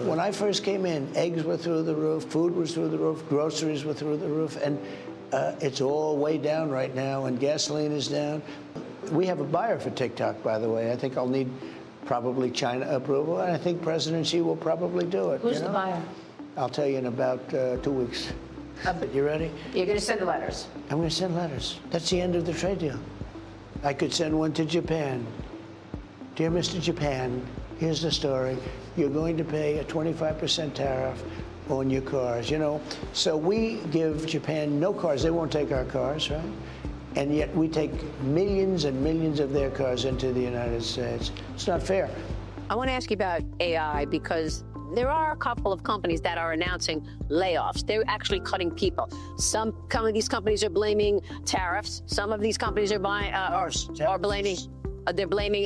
When I first came in, eggs were through the roof, food was through the roof, groceries were through the roof, and it's all way down right now, and gasoline is down. We have a buyer for TikTok, by the way. I think I'll need probably China approval, and I think President Xi will probably do it. Who's the buyer? I'll tell you in about 2 weeks. You ready? You're going to send letters. I'm going to send letters. That's the end of the trade deal. I could send one to Japan. Dear Mr. Japan, here's the story. You're going to pay a 25% tariff on your cars. So we give Japan no cars. They won't take our cars, right? And yet we take millions and millions of their cars into the United States. It's not fair. I want to ask you about AI because there are a couple of companies that are announcing layoffs. They're actually cutting people. Some of these companies are blaming tariffs. Some of these companies are blaming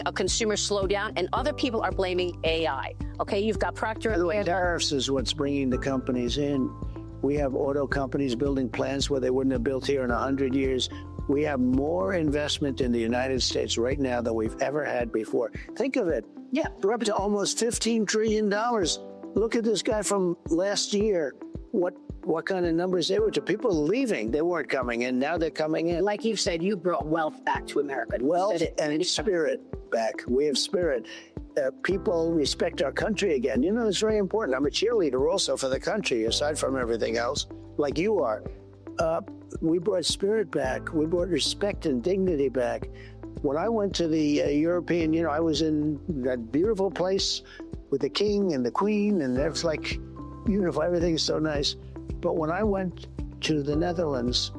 a consumer slowdown, and other people are blaming AI. Okay, you've got Procter & Gamble. Tariffs is what's bringing the companies in. We have auto companies building plants where they wouldn't have built here in 100 years. We have more investment in the United States right now than we've ever had before. Think of it. Yeah, we're up to almost $15 trillion. Look at this guy from last year. What kind of numbers they were to people leaving? They weren't coming in. Now they're coming in. Like you've said, you brought wealth back to America. Wealth and spirit back. We have spirit. People respect our country again. It's very important. I'm a cheerleader also for the country, aside from everything else, like you are. We brought spirit back. We brought respect and dignity back. When I went to the European, I was in that beautiful place with the king and the queen, and it's like unified. Everything's so nice. But when I went to the Netherlands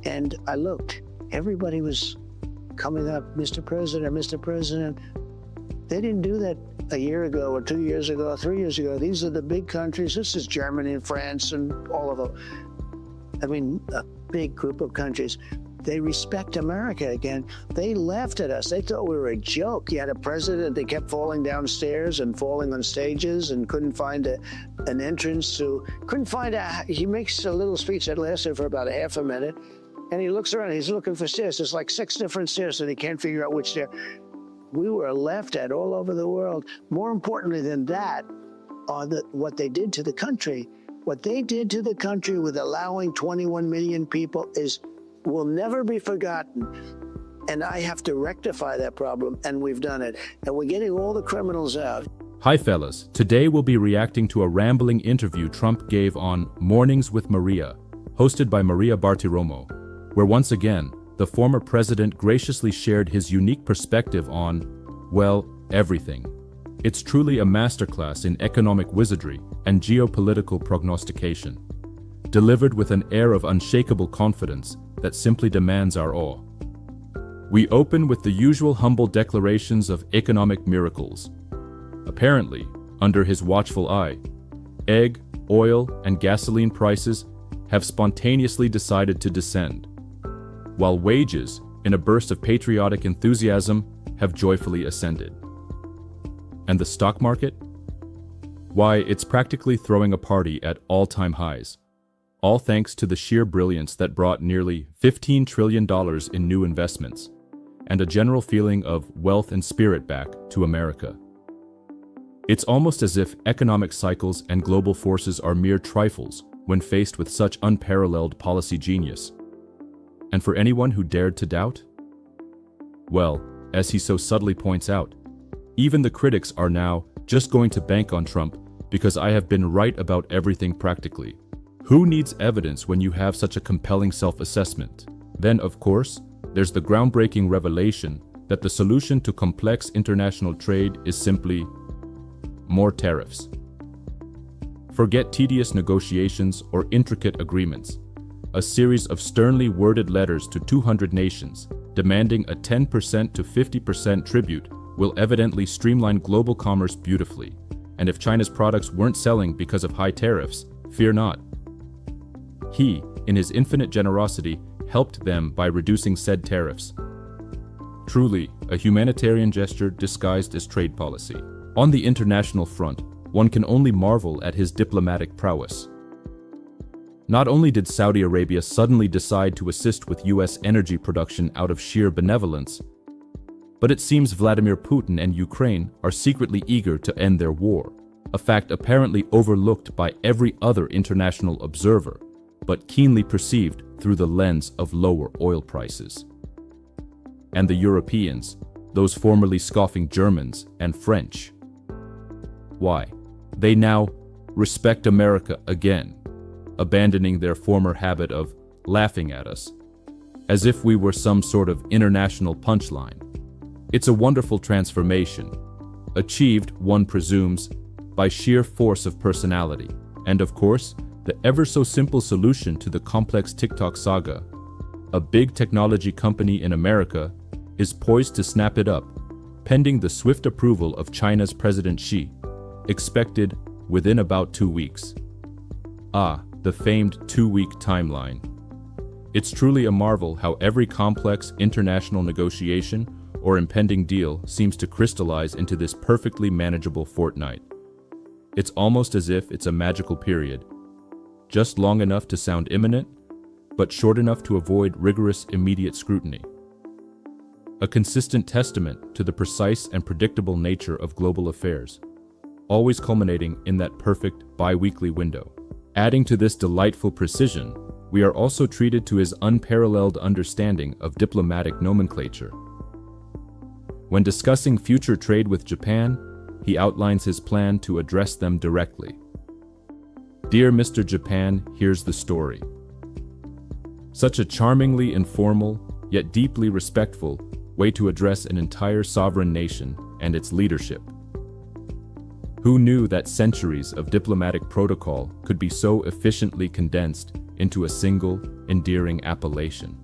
and I looked, everybody was coming up, Mr. President, Mr. President. They didn't do that a year ago or 2 years ago or 3 years ago. These are the big countries. This is Germany and France and all of them. A big group of countries. They respect America again. They laughed at us. They thought we were a joke. You had a president that kept falling downstairs and falling on stages and couldn't find an entrance to, he makes a little speech that lasted for about a half a minute, and he looks around, he's looking for stairs. There's like 6 different stairs, and he can't figure out which stair. We were laughed at all over the world. More importantly than that, what they did to the country. What they did to the country with allowing 21 million people will never be forgotten. And I have to rectify that problem, and we've done it. And we're getting all the criminals out. Hi fellas, today we'll be reacting to a rambling interview Trump gave on Mornings with Maria, hosted by Maria Bartiromo, where once again, the former president graciously shared his unique perspective on, well, everything. It's truly a masterclass in economic wizardry and geopolitical prognostication, delivered with an air of unshakable confidence that simply demands our awe. We open with the usual humble declarations of economic miracles. Apparently, under his watchful eye, egg, oil, and gasoline prices have spontaneously decided to descend, while wages, in a burst of patriotic enthusiasm, have joyfully ascended. And the stock market? Why, it's practically throwing a party at all-time highs, all thanks to the sheer brilliance that brought nearly $15 trillion in new investments, and a general feeling of wealth and spirit back to America. It's almost as if economic cycles and global forces are mere trifles when faced with such unparalleled policy genius. And for anyone who dared to doubt? Well, as he so subtly points out, even the critics are now just going to bank on Trump because I have been right about everything practically. Who needs evidence when you have such a compelling self-assessment? Then, of course, there's the groundbreaking revelation that the solution to complex international trade is simply more tariffs. Forget tedious negotiations or intricate agreements. A series of sternly worded letters to 200 nations demanding a 10% to 50% tribute will evidently streamline global commerce beautifully. And if China's products weren't selling because of high tariffs, fear not. He, in his infinite generosity, helped them by reducing said tariffs. Truly, a humanitarian gesture disguised as trade policy. On the international front, one can only marvel at his diplomatic prowess. Not only did Saudi Arabia suddenly decide to assist with US energy production out of sheer benevolence, but it seems Vladimir Putin and Ukraine are secretly eager to end their war. a fact apparently overlooked by every other international observer, but keenly perceived through the lens of lower oil prices. And the Europeans, those formerly scoffing Germans and French. Why? They now respect America again, abandoning their former habit of laughing at us, as if we were some sort of international punchline. It's a wonderful transformation, achieved, one presumes, by sheer force of personality, and of course, the ever-so-simple solution to the complex TikTok saga. A big technology company in America is poised to snap it up, pending the swift approval of China's President Xi, expected within about 2 weeks. Ah, the famed 2-week timeline. It's truly a marvel how every complex international negotiation or impending deal seems to crystallize into this perfectly manageable fortnight. It's almost as if it's a magical period, just long enough to sound imminent, but short enough to avoid rigorous immediate scrutiny. A consistent testament to the precise and predictable nature of global affairs, always culminating in that perfect bi-weekly window. Adding to this delightful precision, we are also treated to his unparalleled understanding of diplomatic nomenclature. When discussing future trade with Japan, he outlines his plan to address them directly. Dear Mr. Japan, here's the story. Such a charmingly informal, yet deeply respectful, way to address an entire sovereign nation and its leadership. Who knew that centuries of diplomatic protocol could be so efficiently condensed into a single, endearing appellation?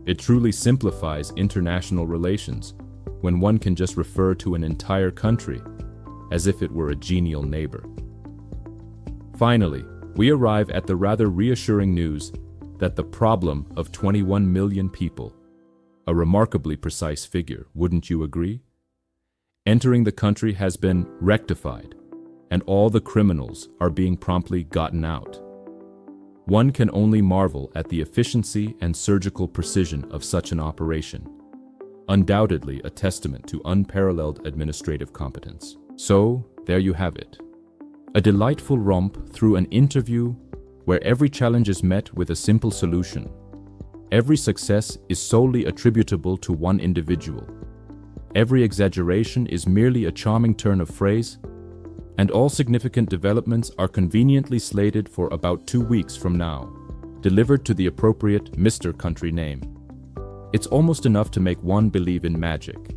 It truly simplifies international relations when one can just refer to an entire country as if it were a genial neighbor. Finally, we arrive at the rather reassuring news that the problem of 21 million people, a remarkably precise figure, wouldn't you agree? Entering the country has been rectified, and all the criminals are being promptly gotten out. One can only marvel at the efficiency and surgical precision of such an operation, undoubtedly a testament to unparalleled administrative competence. So, there you have it. A delightful romp through an interview where every challenge is met with a simple solution. Every success is solely attributable to one individual. Every exaggeration is merely a charming turn of phrase, and all significant developments are conveniently slated for about 2 weeks from now, delivered to the appropriate Mr. Country name. It's almost enough to make one believe in magic.